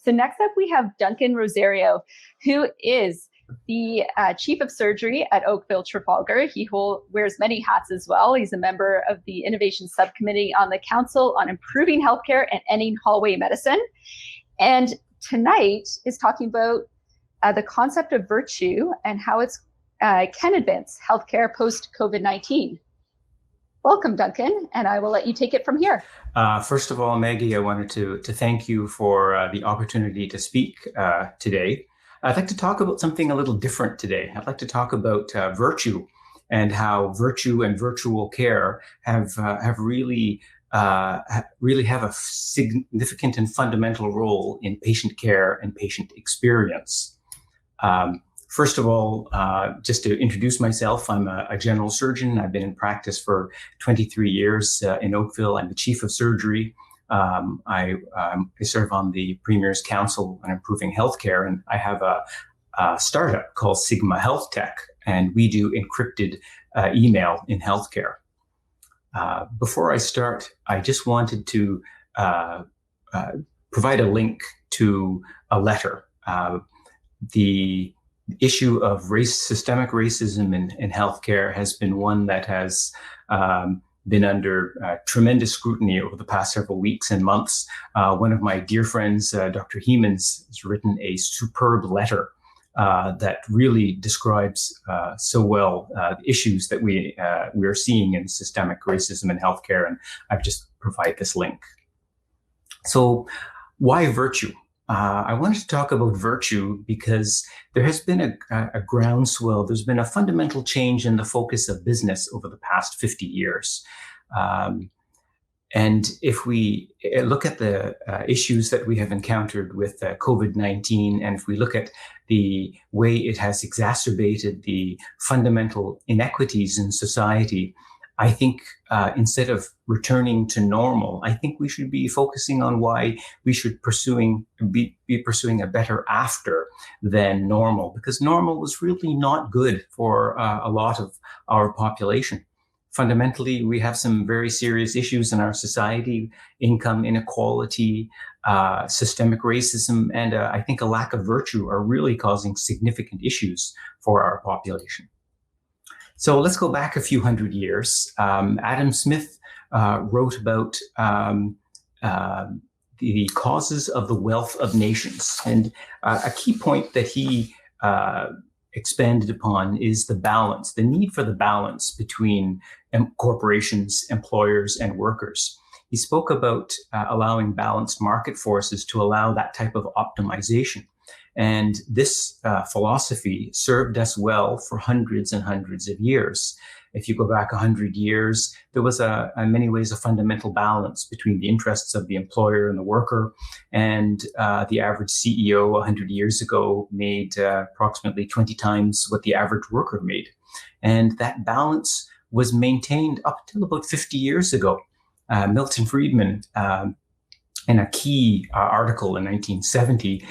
So next up, we have Duncan Rozario, who is the Chief of Surgery at Oakville Trafalgar. He wears many hats as well. He's a member of the Innovation Subcommittee on the Council on Improving Healthcare and Ending Hallway Medicine. And tonight is talking about the concept of virtue and how it can advance healthcare post-COVID-19. Welcome, Duncan, and I will let you take it from here. First of all, Maggie, I wanted to thank you for the opportunity to speak today. I'd like to talk about something a little different today. I'd like to talk about virtue and how virtue and virtual care have really have a significant and fundamental role in patient care and patient experience. First of all, just to introduce myself, I'm a general surgeon. I've been in practice for 23 years in Oakville. I'm the Chief of Surgery. I serve on the Premier's Council on Improving Healthcare, and I have a startup called Sigma Health Tech, and we do encrypted email in healthcare. Before I start, I just wanted to provide a link to a letter. The issue of systemic racism in healthcare has been one that has been under tremendous scrutiny over the past several weeks and months. One of my dear friends, Dr. Hemans, has written a superb letter that really describes so well the issues that we are seeing in systemic racism in healthcare, and I've just provided this link. So, why virtue? I wanted to talk about virtue because there has been a groundswell. There's been a fundamental change in the focus of business over the past 50 years. And if we look at the issues that we have encountered with COVID-19, and if we look at the way it has exacerbated the fundamental inequities in society, I think instead of returning to normal, I think we should be focusing on why we should be pursuing a better after than normal, because normal was really not good for a lot of our population. Fundamentally, we have some very serious issues in our society: income inequality, systemic racism, and I think a lack of virtue are really causing significant issues for our population. So let's go back a few hundred years. Adam Smith wrote about the causes of the wealth of nations. And a key point that he expanded upon is the need for the balance between corporations, employers, and workers. He spoke about allowing balanced market forces to allow that type of optimization. And this philosophy served us well for hundreds and hundreds of years. If you go back 100 years, there was in many ways a fundamental balance between the interests of the employer and the worker. And the average CEO 100 years ago made approximately 20 times what the average worker made. And that balance was maintained up till about 50 years ago. Milton Friedman, in a key article in 1970,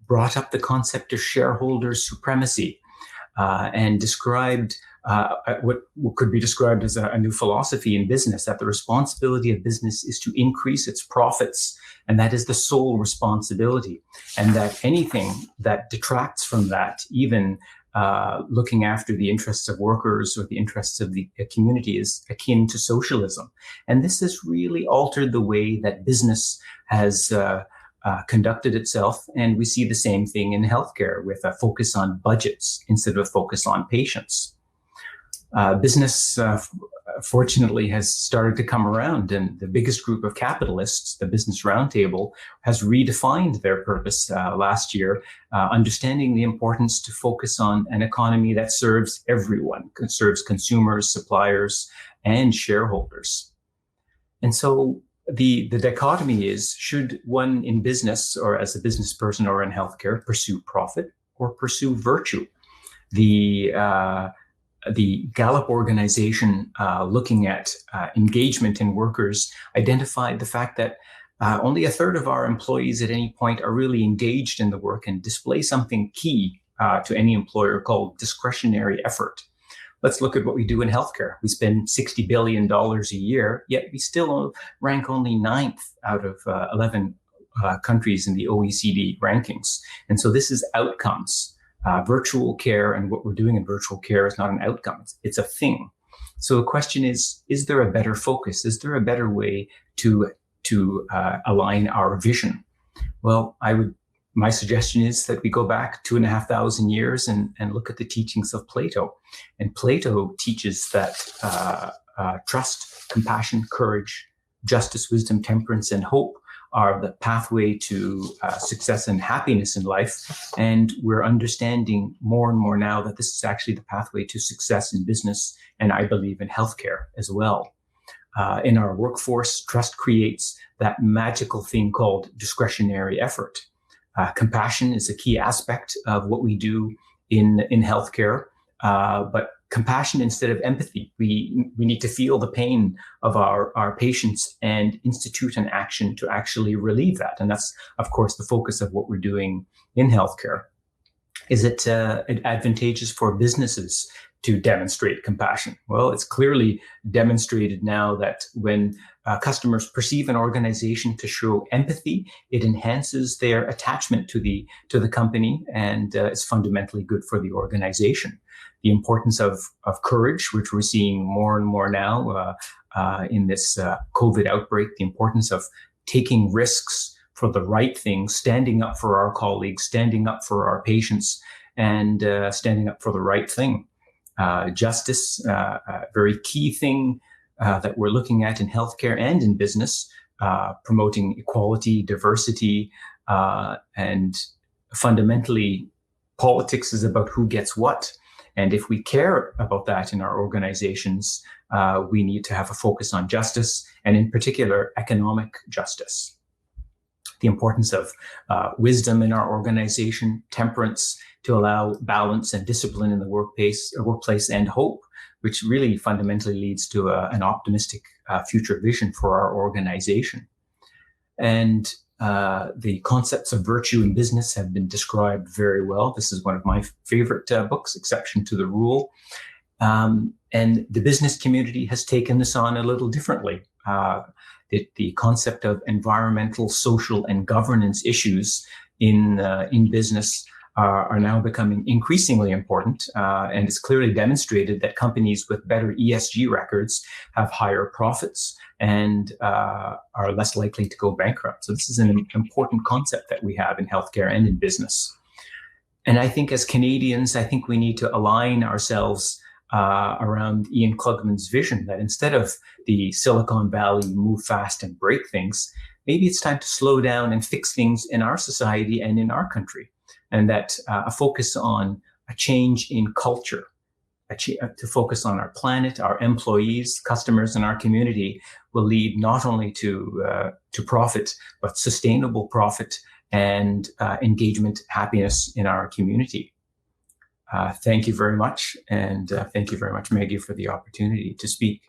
brought up the concept of shareholder supremacy and described what could be described as a new philosophy in business, that the responsibility of business is to increase its profits, and that is the sole responsibility, and that anything that detracts from that, even looking after the interests of workers or the interests of the community, is akin to socialism. And this has really altered the way that business has conducted itself. And we see the same thing in healthcare, with a focus on budgets instead of a focus on patients. Business, fortunately, has started to come around, and the biggest group of capitalists, the Business Roundtable, has redefined their purpose last year, understanding the importance to focus on an economy that serves everyone, serves consumers, suppliers, and shareholders. And so the dichotomy is, should one in business, or as a business person or in healthcare, pursue profit or pursue virtue? The Gallup organization, looking at engagement in workers, identified the fact that only a third of our employees at any point are really engaged in the work and display something key to any employer called discretionary effort. Let's look at what we do in healthcare. We spend $60 billion a year, yet we still rank only 9th out of 11 countries in the OECD rankings. And so this is outcomes. Virtual care and what we're doing in virtual care is not an outcome. It's a thing. So the question is there a better focus? Is there a better way to align our vision? Well, my suggestion is that we go back 2,500 years and look at the teachings of Plato. And Plato teaches that trust, compassion, courage, justice, wisdom, temperance, and hope are the pathway to success and happiness in life. And we're understanding more and more now that this is actually the pathway to success in business, and I believe in healthcare as well. In our workforce, trust creates that magical thing called discretionary effort. Compassion is a key aspect of what we do in healthcare, but compassion instead of empathy. We need to feel the pain of our patients and institute an action to actually relieve that. And that's, of course, the focus of what we're doing in healthcare. Is it advantageous for businesses to demonstrate compassion? Well, it's clearly demonstrated now that when customers perceive an organization to show empathy, it enhances their attachment to the company and is fundamentally good for the organization. The importance of courage, which we're seeing more and more now in this COVID outbreak, the importance of taking risks for the right thing, standing up for our colleagues, standing up for our patients, and standing up for the right thing. Justice, a very key thing that we're looking at in healthcare and in business, promoting equality, diversity, and fundamentally, politics is about who gets what. And if we care about that in our organizations, we need to have a focus on justice, and in particular, economic justice. The importance of wisdom in our organization, temperance to allow balance and discipline in the workplace, and hope, which really fundamentally leads to an optimistic future vision for our organization. And the concepts of virtue in business have been described very well. This is one of my favorite books, Exception to the Rule. And the business community has taken this on a little differently. The concept of environmental, social, and governance issues in business are now becoming increasingly important. And it's clearly demonstrated that companies with better ESG records have higher profits and are less likely to go bankrupt. So this is an important concept that we have in healthcare and in business. And I think as Canadians, I think we need to align ourselves around Ian Klugman's vision that instead of the Silicon Valley move fast and break things, maybe it's time to slow down and fix things in our society and in our country. And that a focus on a change in culture, to focus on our planet, our employees, customers, and our community will lead not only to profit, but sustainable profit and engagement, happiness in our community. Thank you very much. And thank you very much, Maggie, for the opportunity to speak.